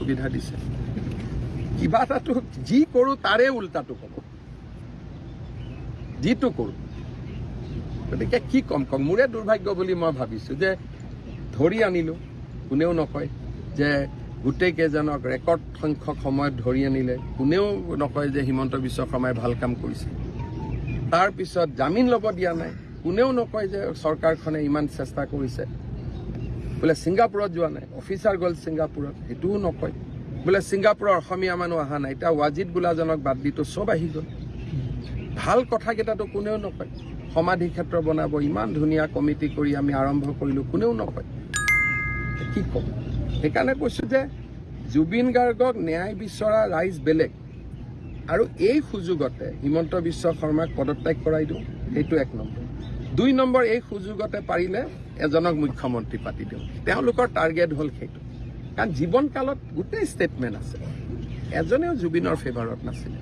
সুবিধা দিছে কিবা এটাতো যি কৰোঁ তাৰে উল্টাটো ক'ব যিটো কৰোঁ গতিকে কি ক'ম মোৰে দুৰ্ভাগ্য বুলি মই ভাবিছোঁ যে ধৰি আনিলোঁ কোনেও নকয় যে গোটেইকেইজনক ৰেকৰ্ড সংখ্যক সময়ত ধৰি আনিলে কোনেও নকয় যে হিমন্ত বিশ্ব শৰ্মাই ভাল কাম কৰিছে তাৰপিছত জামিন ল'ব দিয়া নাই কোনেও নকয় যে চৰকাৰখনে ইমান চেষ্টা কৰিছে বোলে ছিংগাপুৰত যোৱা নাই অফিচাৰ গ'ল ছিংগাপুৰত সেইটোও নকয় বোলে ছিংগাপুৰৰ অসমীয়া মানুহ অহা নাই এতিয়া ৱাজিদ বোলাজনক বাদ দিতো চব আহি গ'ল ভাল কথাকেইটাতো কোনেও নকয় সমাধি ক্ষেত্ৰ বনাব ইমান ধুনীয়া কমিটি কৰি আমি আৰম্ভ কৰিলোঁ কোনেও নকয় কি ক'ম সেইকাৰণে কৈছোঁ যে জুবিন গাৰ্গক ন্যায় বিচৰা ৰাইজ বেলেগ আৰু এই সুযোগতে হিমন্ত বিশ্ব শৰ্মাক পদত্যাগ কৰাই দিওঁ সেইটো 1 নম্বৰ 2 নম্বৰ এই সুযোগতে পাৰিলে এজনক মুখ্যমন্ত্ৰী পাতি দিওঁ তেওঁলোকৰ টাৰ্গেট হ'ল সেইটো কাৰণ জীৱনকালত গোটেই ষ্টেটমেণ্ট আছে এজনেও জুবিনৰ ফেভাৰত নাছিলে